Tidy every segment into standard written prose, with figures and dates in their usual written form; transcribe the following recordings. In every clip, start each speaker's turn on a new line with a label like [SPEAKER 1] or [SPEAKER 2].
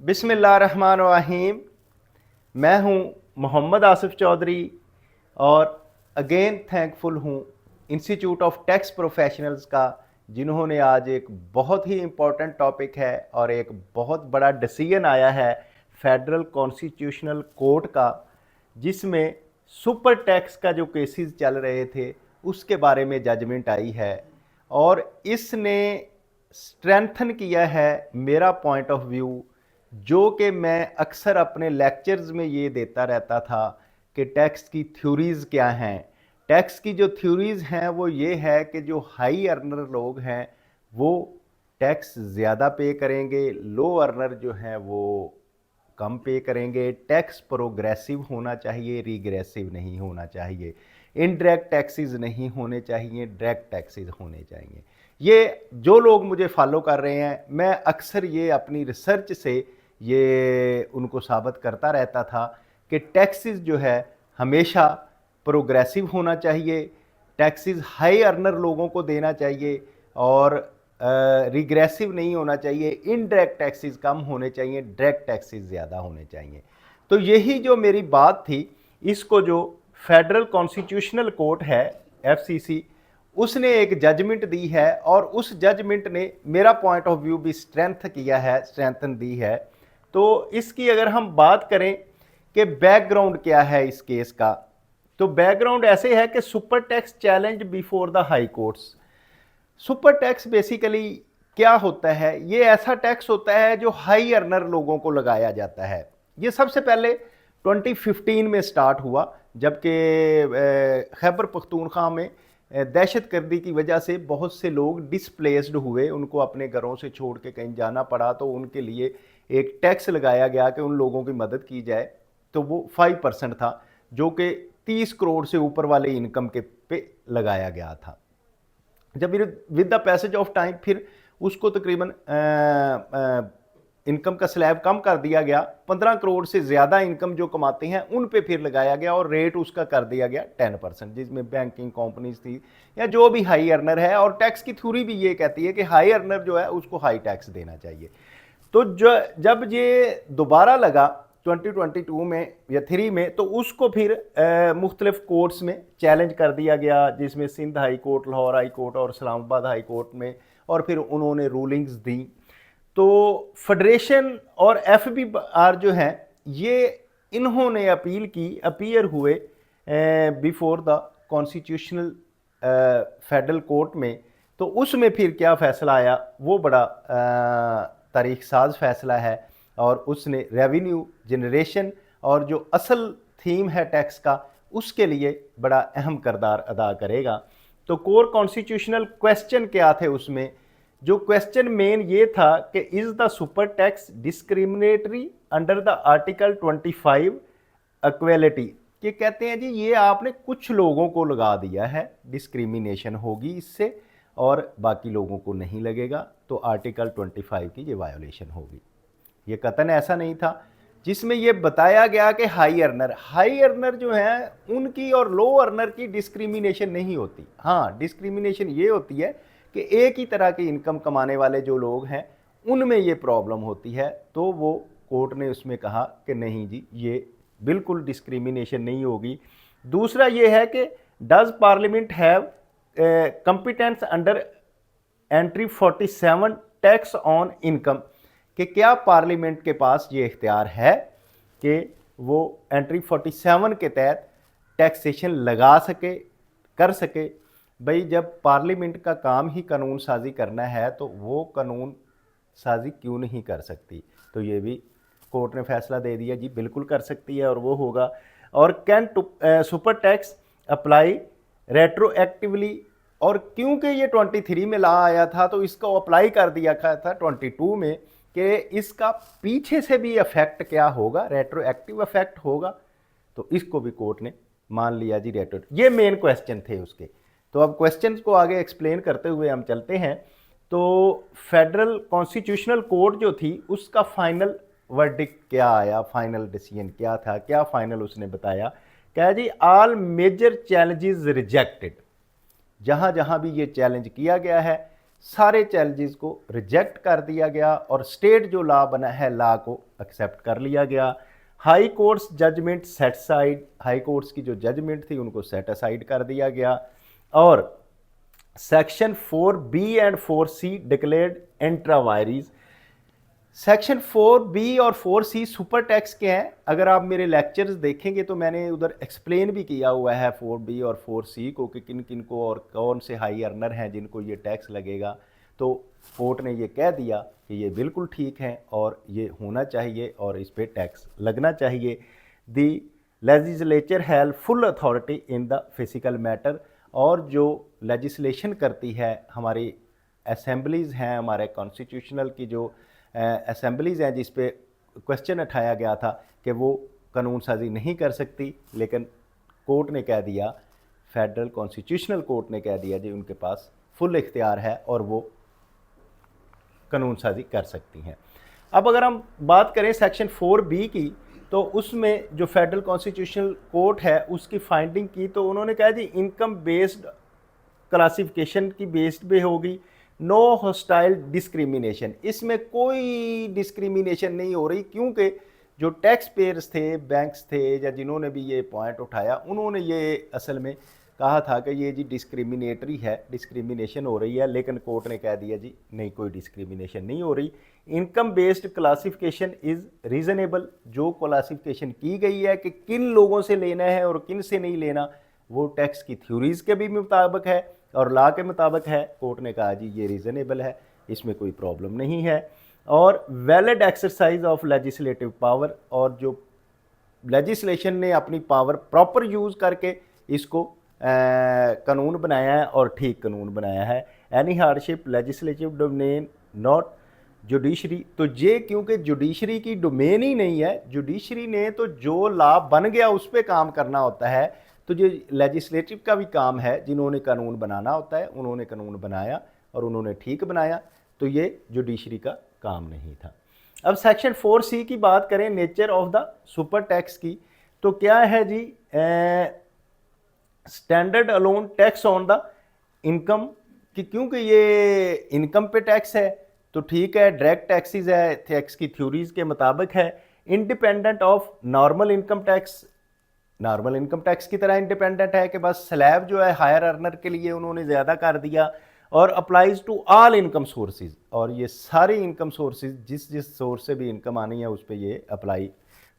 [SPEAKER 1] बिस्मिल्लाहिर्रहमानिर्रहीम। मैं हूं मोहम्मद आसिफ चौधरी और अगेन थैंकफुल हूं इंस्टीट्यूट ऑफ टैक्स प्रोफेशनल्स का, जिन्होंने आज एक बहुत ही इम्पोर्टेंट टॉपिक है और एक बहुत बड़ा डिसीजन आया है फेडरल कॉन्स्टिट्यूशनल कोर्ट का, जिसमें सुपर टैक्स का जो केसेस चल रहे थे उसके बारे में जजमेंट आई है और इसने स्ट्रेंथन किया है मेरा पॉइंट ऑफ व्यू, जो कि मैं अक्सर अपने लेक्चर्स में ये देता रहता था कि टैक्स की थ्योरीज़ क्या हैं। टैक्स की जो थ्योरीज़ हैं वो ये है कि जो हाई अर्नर लोग हैं वो टैक्स ज़्यादा पे करेंगे, लो अर्नर जो हैं वो कम पे करेंगे। टैक्स प्रोग्रेसिव होना चाहिए, रिग्रेसिव नहीं होना चाहिए। इनडायरेक्ट टैक्सेस नहीं होने चाहिए, डायरेक्ट टैक्सेस होने चाहिए। ये जो लोग मुझे फॉलो कर रहे हैं, मैं अक्सर ये अपनी रिसर्च से ये उनको साबित करता रहता था कि टैक्सेस जो है हमेशा प्रोग्रेसिव होना चाहिए, टैक्सेस हाई अर्नर लोगों को देना चाहिए और रिग्रेसिव नहीं होना चाहिए। इनडायरेक्ट टैक्सेस कम होने चाहिए, डायरेक्ट टैक्सेस ज़्यादा होने चाहिए। तो यही जो मेरी बात थी, इसको जो फेडरल कॉन्स्टिट्यूशनल कोर्ट है एफसीसी, उसने एक जजमेंट दी है और उस जजमेंट ने मेरा पॉइंट ऑफ व्यू भी स्ट्रेंथन दी है। तो इसकी अगर हम बात करें कि बैकग्राउंड क्या है इस केस का, तो बैकग्राउंड ऐसे है कि super tax challenge before the high courts. Super tax basically क्या होता है? ये ऐसा टैक्स होता है जो हाई अर्नर लोगों को लगाया जाता है। ये सबसे पहले 2015 में स्टार्ट हुआ, जबकि खैबर पख्तूनख्वा में दहशतगर्दी की वजह से बहुत से लोग डिसप्लेस्ड हुए, उनको अपने घरों से छोड़ के कहीं जाना पड़ा, तो उनके लिए एक टैक्स लगाया गया कि उन लोगों की मदद की जाए। तो वो 5% था, जो कि 30 करोड़ से ऊपर वाले इनकम के पे लगाया गया था। जब with the passage of time फिर उसको तकरीबन इनकम का स्लैब कम कर दिया गया, 15 करोड़ से ज़्यादा इनकम जो कमाते हैं उन पे फिर लगाया गया और रेट उसका कर दिया गया 10%, जिसमें बैंकिंग कंपनीज थी या जो भी हाई अर्नर है। और टैक्स की थ्योरी भी ये कहती है कि हाई अर्नर जो है उसको हाई टैक्स देना चाहिए। तो जब ये दोबारा लगा 2022 में या 3 में, तो उसको फिर मुख्तलिफ कोर्ट्स में चैलेंज कर दिया गया, जिसमें Sindh high court, Lahore high court और इस्लामाबाद हाई कोर्ट में, और फिर उन्होंने रूलिंग्स दी। तो फेडरेशन और एफबीआर जो हैं ये इन्होंने अपील की, अपीयर हुए before the constitutional federal court में। तो उसमें फिर क्या फ़ैसला आया, वो बड़ा तारीख साज फैसला है और उसने रेवेन्यू जनरेशन और जो असल थीम है टैक्स का, उसके लिए बड़ा अहम किरदार अदा करेगा। तो कोर कॉन्स्टिट्यूशनल क्वेश्चन क्या थे उसमें? जो क्वेश्चन मेन ये था कि is the super tax discriminatory under the article 25 equality. कि कहते हैं जी ये आपने कुछ लोगों को लगा दिया है, डिस्क्रिमिनेशन होगी इससे और बाकी लोगों को नहीं लगेगा, तो आर्टिकल 25 की ये वायोलेशन होगी। ये कतन ऐसा नहीं था, जिसमें ये बताया गया कि हाई अर्नर जो हैं उनकी और लो अर्नर की डिस्क्रिमिनेशन नहीं होती। हाँ, डिस्क्रिमिनेशन ये होती है कि एक ही तरह की इनकम कमाने वाले जो लोग हैं उनमें ये प्रॉब्लम होती है। तो वो कोर्ट ने उसमें कहा कि नहीं जी, ये बिल्कुल डिस्क्रिमिनेशन नहीं होगी। दूसरा ये है कि does parliament have competence under entry 47 tax on income, कि क्या पार्लियामेंट के पास ये इख्तियार है कि वो एंट्री 47 के तहत टैक्सेशन लगा सके, कर सके। भाई जब पार्लियामेंट का काम ही कानून साजी करना है तो वो कानून साजी क्यों नहीं कर सकती? तो ये भी कोर्ट ने फैसला दे दिया जी, बिल्कुल कर सकती है और वो होगा। और कैन सुपर टैक्स अप्लाई रेट्रोएक्टिवली, और क्योंकि ये 23 में ला आया था तो इसको अप्लाई कर दिया था 22 में, कि इसका पीछे से भी इफेक्ट क्या होगा, रेट्रोएक्टिव इफेक्ट होगा। तो इसको भी कोर्ट ने मान लिया जी रेट्रो। ये मेन क्वेश्चन थे उसके। तो अब क्वेश्चन को आगे एक्सप्लेन करते हुए हम चलते हैं। तो फेडरल कॉन्स्टिट्यूशनल कोर्ट जो थी उसका फाइनल वर्डिक्ट क्या आया, फाइनल डिसीजन क्या था, क्या फाइनल उसने बताया? कहा जी ऑल मेजर चैलेंजेस रिजेक्टेड। जहाँ जहाँ भी ये चैलेंज किया गया है सारे चैलेंजेस को रिजेक्ट कर दिया गया और स्टेट जो लॉ बना है लॉ को एक्सेप्ट कर लिया गया। High courts judgement set side, high courts की जो जजमेंट थी उनको सेट असाइड कर दिया गया और section 4B and 4C declared intra वायरीज। Section 4B और 4C सुपर टैक्स के हैं। अगर आप मेरे लेक्चर्स देखेंगे तो मैंने उधर एक्सप्लेन भी किया हुआ है 4B और 4C को कि किन किन को और कौन से हाई अर्नर हैं जिनको ये टैक्स लगेगा। तो कोर्ट ने ये कह दिया कि ये बिल्कुल ठीक है और ये होना चाहिए और इस पर टैक्स लगना चाहिए। The legislature have full authority in the physical matter, और जो लेजिस्लेशन करती है हमारी असेंबलीज़ हैं, हमारे कॉन्स्टिट्यूशनल की जो असेंबलीज़ हैं जिस पे क्वेश्चन उठाया गया था कि वो कानून साजी नहीं कर सकती, लेकिन कोर्ट ने कह दिया, फेडरल कॉन्स्टिट्यूशनल कोर्ट ने कह दिया जी उनके पास फुल इख्तियार है और वो कानून साजी कर सकती हैं। अब अगर हम बात करें सेक्शन 4B की, तो उसमें जो फेडरल कॉन्स्टिट्यूशनल कोर्ट है उसकी फाइंडिंग की, तो उन्होंने कहा जी इनकम बेस्ड क्लासिफिकेशन की बेस्ड पे होगी, नो हॉस्टाइल डिस्क्रिमिनेशन, इसमें कोई डिस्क्रिमिनेशन नहीं हो रही, क्योंकि जो टैक्स पेयर्स थे, बैंक्स थे या जिन्होंने भी ये पॉइंट उठाया, उन्होंने ये असल में कहा था कि ये जी डिस्क्रिमिनेटरी है, डिस्क्रिमिनेशन हो रही है, लेकिन कोर्ट ने कह दिया जी नहीं, कोई डिस्क्रिमिनेशन नहीं हो रही। Income based classification is reasonable, जो क्लासिफिकेशन की गई है कि किन लोगों से लेना है और किन से नहीं लेना, वो टैक्स की थ्योरीज़ के भी मुताबिक है और लॉ के मुताबिक है। कोर्ट ने कहा जी ये रीज़नेबल है, इसमें कोई प्रॉब्लम नहीं है। और valid exercise of legislative power, और जो लेजिस्लेशन ने अपनी पावर प्रॉपर यूज़ करके इसको कानून बनाया है और ठीक कानून बनाया है। Any hardship legislative domain not judiciary, तो ये क्योंकि जुडिशरी की डोमेन ही नहीं है, जुडिशरी ने तो जो लॉ बन गया उस पर काम करना होता है, तो जो लेजिस्लेटिव का भी काम है, जिन्होंने कानून बनाना होता है उन्होंने कानून बनाया और उन्होंने ठीक बनाया, तो ये जुडिशरी का काम नहीं था। अब सेक्शन 4C की बात करें, nature of the super tax की, तो क्या है जी, standard alone tax on the income, कि क्योंकि ये इनकम पे टैक्स है तो ठीक है, डायरेक्ट टैक्सेस है, टैक्स की थ्योरीज के मुताबिक है, independent of normal income tax, normal income tax की तरह इंडिपेंडेंट है कि बस स्लैब जो है हायर अर्नर के लिए उन्होंने ज़्यादा कर दिया, और applies to all income sources, और ये सारे इनकम सोर्सेज जिस जिस सोर्स से भी इनकम आनी है उस पर ये अप्लाई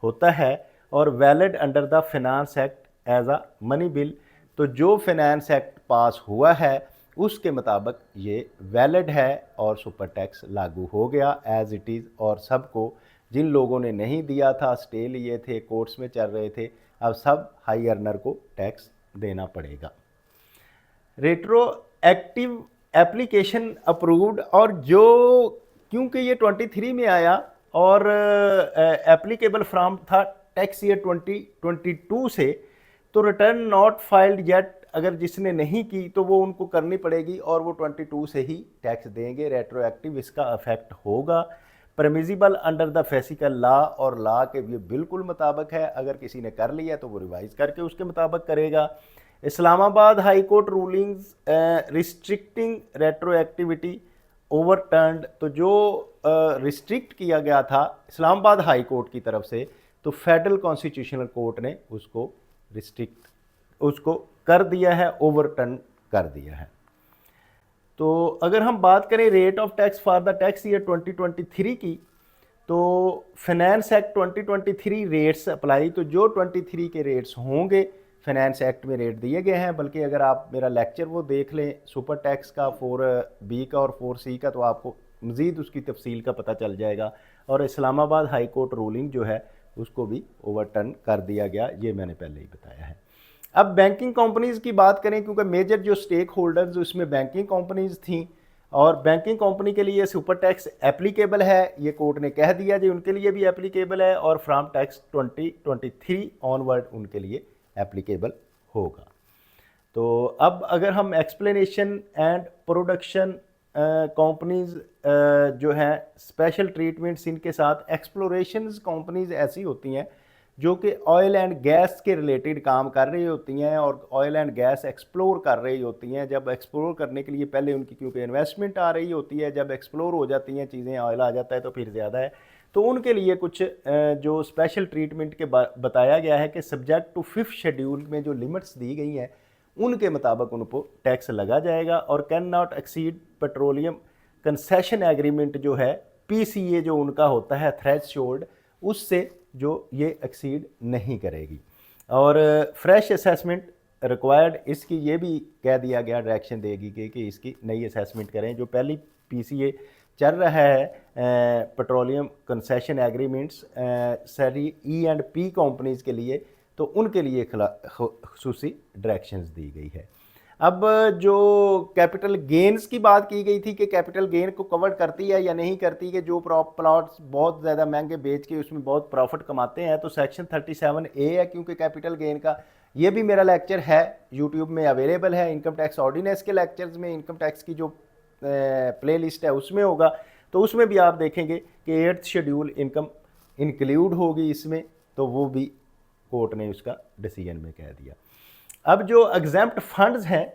[SPEAKER 1] होता है। और valid under the finance act as a money bill, तो जो फाइनेंस एक्ट पास हुआ है उसके मुताबिक ये वैलिड है और सुपर टैक्स लागू हो गया एज इट इज़, और सबको, जिन लोगों ने नहीं दिया था, स्टे लिए थे, कोर्ट्स में चल रहे थे, अब सब हाई अर्नर को टैक्स देना पड़ेगा। रेट्रो एक्टिव एप्लीकेशन अप्रूव्ड, और जो क्योंकि ये 23 में आया और एप्लीकेबल फ्रॉम था टैक्स ईयर 2022 से, तो रिटर्न नॉट फाइल्ड येट, अगर जिसने नहीं की तो वो उनको करनी पड़ेगी और वो 22 से ही टैक्स देंगे। रेट्रोएक्टिव इसका इफेक्ट होगा। Permissible under the physical law, और लॉ के ये बिल्कुल मुताबिक है, अगर किसी ने कर लिया तो वो रिवाइज करके उसके मुताबिक करेगा। Islamabad high court rulings restricting retroactivity overturned, तो जो रिस्ट्रिक्ट किया गया था इस्लामाबाद हाई कोर्ट की तरफ से, तो फेडरल कॉन्स्टिट्यूशनल कोर्ट ने उसको रिस्ट्रिक्ट, उसको कर दिया है, ओवरटर्न कर दिया है। तो अगर हम बात करें rate of tax for the tax year 2023 की, तो फाइनेंस एक्ट 2023 रेट्स अप्लाई, तो जो 23 के रेट्स होंगे फाइनेंस एक्ट में रेट दिए गए हैं, बल्कि अगर आप मेरा लेक्चर वो देख लें सुपर टैक्स का 4B का और 4C का, तो आपको मज़ीद उसकी तफसील का पता चल जाएगा। और इस्लामाबाद हाई कोर्ट रूलिंग जो है उसको भी ओवरटर्न कर दिया गया, ये मैंने पहले ही बताया है। अब बैंकिंग कंपनीज़ की बात करें, क्योंकि मेजर जो स्टेक होल्डर्स उसमें बैंकिंग कंपनीज़ थी, और बैंकिंग कंपनी के लिए सुपर टैक्स एप्लीकेबल है, ये कोर्ट ने कह दिया जी उनके लिए भी एप्लीकेबल है, और फ्रॉम टैक्स 2023 ऑनवर्ड उनके लिए एप्लीकेबल होगा। तो अब अगर हम एक्सप्लेनेशन एंड प्रोडक्शन कंपनीज जो हैं स्पेशल ट्रीटमेंट्स इनके साथ, एक्सप्लोरेशंस कंपनीज ऐसी होती हैं जो कि ऑयल एंड गैस के रिलेटेड काम कर रही होती हैं और ऑयल एंड गैस एक्सप्लोर कर रही होती हैं। जब एक्सप्लोर करने के लिए पहले उनकी क्योंकि इन्वेस्टमेंट आ रही होती है, जब एक्सप्लोर हो जाती हैं चीज़ें, ऑयल आ जाता है तो फिर ज़्यादा है, तो उनके लिए कुछ जो स्पेशल ट्रीटमेंट के बताया गया है कि सब्जेक्ट टू 5th शेड्यूल में जो लिमिट्स दी गई हैं उनके मुताबिक उनको टैक्स लगा जाएगा। और can not exceed petroleum concession agreement जो है, पीसीए जो उनका होता है थ्रेशोल्ड, उससे जो ये एक्सीड नहीं करेगी। और फ्रेश असेसमेंट रिक्वायर्ड, इसकी ये भी कह दिया गया, डायरेक्शन देगी कि इसकी नई असेसमेंट करें। जो पहली पीसीए चल रहा है पेट्रोलियम कंसेशन एग्रीमेंट्स सारी ई एंड पी कंपनीज़ के लिए, तो उनके लिए खुसूसी डायरेक्शंस दी गई है। अब जो कैपिटल गेन्स की बात की गई थी कि कैपिटल गेन को कवर करती है या नहीं करती, कि जो प्लॉट्स बहुत ज़्यादा महंगे बेच के उसमें बहुत प्रॉफिट कमाते हैं, तो सेक्शन 37A है, क्योंकि कैपिटल गेन का ये भी मेरा लेक्चर है यूट्यूब में अवेलेबल है। इनकम टैक्स ऑर्डिनेंस के लेक्चर्स में इनकम टैक्स की जो प्ले लिस्ट है उसमें होगा, तो उसमें भी आप देखेंगे कि 8th शेड्यूल इनकम इंक्लूड होगी इसमें, तो वो भी कोर्ट ने उसका डिसीजन में कह दिया। अब जो एग्जेम्प्ट फंड्स हैं,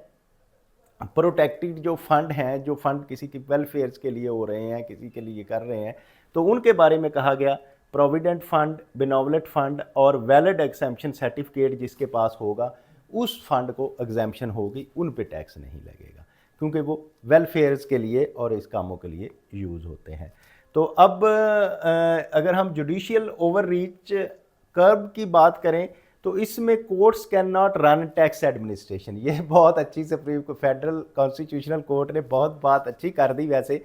[SPEAKER 1] प्रोटेक्टेड जो फंड हैं, जो फंड किसी की वेलफेयर के लिए हो रहे हैं, किसी के लिए कर रहे हैं, तो उनके बारे में कहा गया प्रोविडेंट फंड, बेनोवलेट फंड और वैलिड एग्जेम्पशन सर्टिफिकेट जिसके पास होगा उस फंड को एग्जेम्पशन होगी, उन पे टैक्स नहीं लगेगा, क्योंकि वो वेलफेयर्स के लिए और इस कामों के लिए यूज़ होते हैं। तो अब अगर हम जुडिशियल ओवर रीच कर्व की बात करें, तो इसमें courts can not run tax administration. ये बहुत अच्छी सुप्रीम फेडरल कॉन्स्टिट्यूशनल कोर्ट ने बहुत बात अच्छी कर दी वैसे,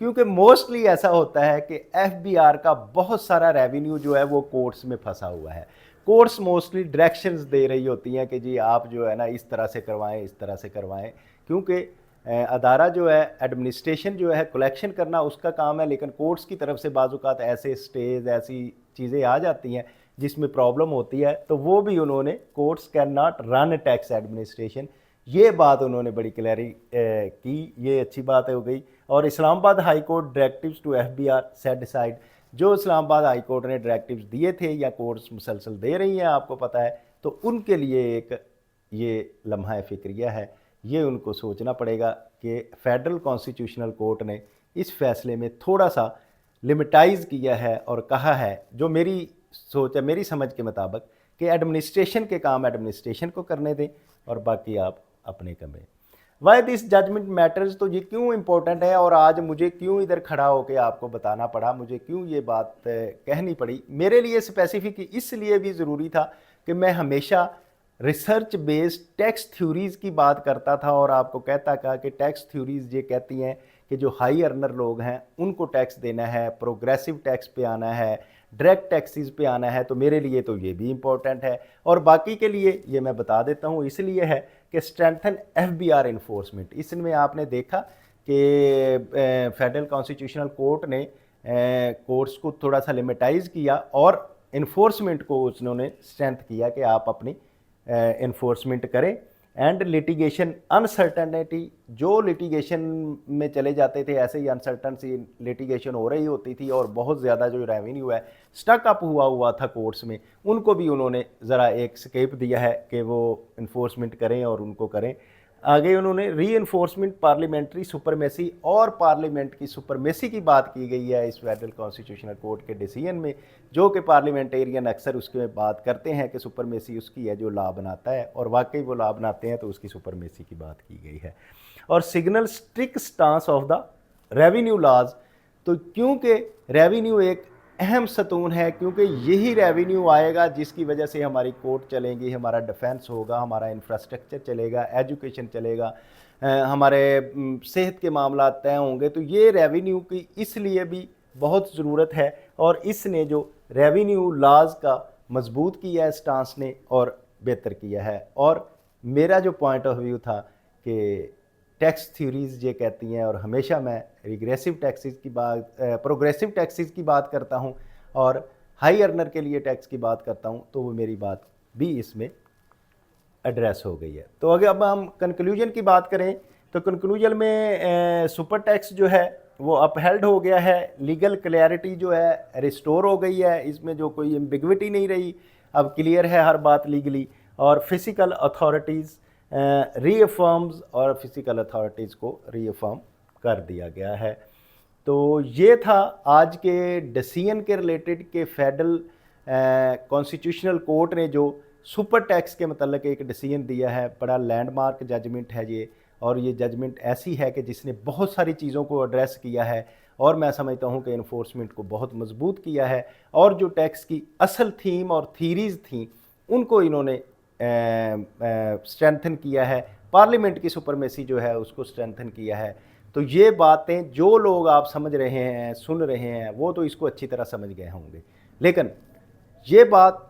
[SPEAKER 1] क्योंकि मोस्टली ऐसा होता है कि एफबीआर का बहुत सारा रेवेन्यू जो है वो कोर्ट्स में फंसा हुआ है। कोर्ट्स मोस्टली डायरेक्शंस दे रही होती हैं कि जी आप जो है ना इस तरह से करवाएं, इस तरह से करवाएं, क्योंकि अदारा जो है एडमिनिस्ट्रेशन जो है कलेक्शन करना उसका काम है, लेकिन कोर्ट्स की तरफ से बाज़-औक़ात ऐसे स्टेज ऐसी चीज़ें आ जाती हैं जिसमें प्रॉब्लम होती है, तो वो भी उन्होंने courts can not run tax administration, ये बात उन्होंने बड़ी क्लियरी की, ये अच्छी बात हो गई। और Islamabad high court directives to FBR set decide, जो इस्लामाबाद हाई कोर्ट ने डायरेक्टिव्स दिए थे या कोर्ट्स मुसलसल दे रही हैं आपको पता है, तो उनके लिए एक ये लम्हा फ़िक्रिया है, ये उनको सोचना पड़ेगा कि फेडरल कॉन्स्टिट्यूशनल कोर्ट ने इस फैसले में थोड़ा सा लिमिटाइज़ किया है और कहा है, जो मेरी सोच है, मेरी समझ के मुताबिक, कि एडमिनिस्ट्रेशन के काम एडमिनिस्ट्रेशन को करने दें और बाकी आप अपने करें। वाई दिस जजमेंट मैटर्स, तो ये क्यों इंपॉर्टेंट है और आज मुझे क्यों इधर खड़ा होकर आपको बताना पड़ा, मुझे क्यों ये बात कहनी पड़ी। मेरे लिए स्पेसिफिक इसलिए भी ज़रूरी था कि मैं हमेशा रिसर्च बेस्ड टैक्स थ्योरीज़ की बात करता था और आपको कहता था कि टैक्स थ्योरीज़ ये कहती हैं कि जो हाई अर्नर लोग हैं उनको टैक्स देना है, प्रोग्रेसिव टैक्स पे आना है, डायरेक्ट टैक्सेस पे आना है। तो मेरे लिए तो ये भी इम्पोर्टेंट है, और बाकी के लिए ये मैं बता देता हूँ, इसलिए है कि स्ट्रेंथन एफबीआर इन्फोर्समेंट। इसमें आपने देखा कि फेडरल कॉन्स्टिट्यूशनल कोर्ट ने कोर्ट्स को थोड़ा सा लिमिटाइज़ किया और इन्फोर्समेंट को उन्होंने स्ट्रेंथ किया कि आप अपनी इन्फोर्समेंट करें। एंड लिटिगेशन अनसर्टनिटी, जो लिटिगेशन में चले जाते थे ऐसे ही अनसर्टन सी लिटिगेशन हो रही होती थी और बहुत ज़्यादा जो रेवेन्यू है स्टक अप हुआ था कोर्ट्स में, उनको भी उन्होंने ज़रा एक स्केप दिया है कि वो इन्फोर्समेंट करें और उनको करें। आगे उन्होंने री इन्फोर्समेंट पार्लियामेंट्री सुपरमेसी और पार्लियामेंट की सुपरमेसी की बात की गई है इस फेडरल कॉन्स्टिट्यूशनल कोर्ट के डिसीजन में, जो कि पार्लियामेंटेरियन अक्सर उसके बात करते हैं कि सुपरमेसी उसकी है जो लॉ बनाता है, और वाकई वो लॉ बनाते हैं तो उसकी सुपरमेसी की बात की गई है। और signal strict stance of the revenue laws, तो क्योंकि रेवेन्यू एक अहम सतून है, क्योंकि यही रेवेन्यू आएगा जिसकी वजह से हमारी कोर्ट चलेंगी, हमारा डिफेंस होगा, हमारा इंफ्रास्ट्रक्चर चलेगा, एजुकेशन चलेगा, हमारे सेहत के मामला तय होंगे। तो ये रेवेन्यू की इसलिए भी बहुत ज़रूरत है, और इसने जो रेवेन्यू लॉज का मजबूत किया है स्टांस ने और बेहतर किया है। और मेरा जो पॉइंट ऑफ व्यू था कि टैक्स थ्योरीज़ ये कहती हैं, और हमेशा मैं रिग्रेसिव टैक्सेस की बात, प्रोग्रेसिव टैक्सेस की बात करता हूं और हाई अर्नर के लिए टैक्स की बात करता हूं, तो वो मेरी बात भी इसमें एड्रेस हो गई है। तो अगर अब हम कंक्लूजन की बात करें, तो कंक्लूजन में सुपर टैक्स जो है वो अपहेल्ड हो गया है, लीगल क्लैरिटी जो है रिस्टोर हो गई है, इसमें जो कोई एम्बिग्विटी नहीं रही, अब क्लियर है हर बात लीगली, और फिजिकल अथॉरिटीज़ रीअफर्म्स, और फिजिकल अथॉरिटीज़ को रीअफर्म कर दिया गया है। तो ये था आज के डिसीजन के रिलेटेड के फेडरल कॉन्स्टिट्यूशनल कोर्ट ने जो सुपर टैक्स के मतलब एक डिसीजन दिया है। बड़ा लैंडमार्क जजमेंट है ये, और ये जजमेंट ऐसी है कि जिसने बहुत सारी चीज़ों को एड्रेस किया है, और मैं समझता हूँ कि इन्फोर्समेंट को बहुत मजबूत किया है, और जो टैक्स की असल थीम और थीरीज़ थी उनको इन्होंने स्ट्रेंथन किया है। पार्लियामेंट की सुपरमेसी जो है उसको स्ट्रेंथन किया है। तो ये बातें जो लोग आप समझ रहे हैं, सुन रहे हैं, वो तो इसको अच्छी तरह समझ गए होंगे, लेकिन ये बात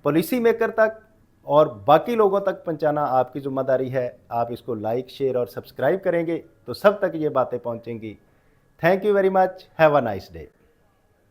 [SPEAKER 1] पॉलिसी मेकर तक और बाकी लोगों तक पहुंचाना आपकी जिम्मेदारी है। आप इसको लाइक, शेयर और सब्सक्राइब करेंगे तो सब तक ये बातें पहुंचेंगी। Thank you very much, have a nice day.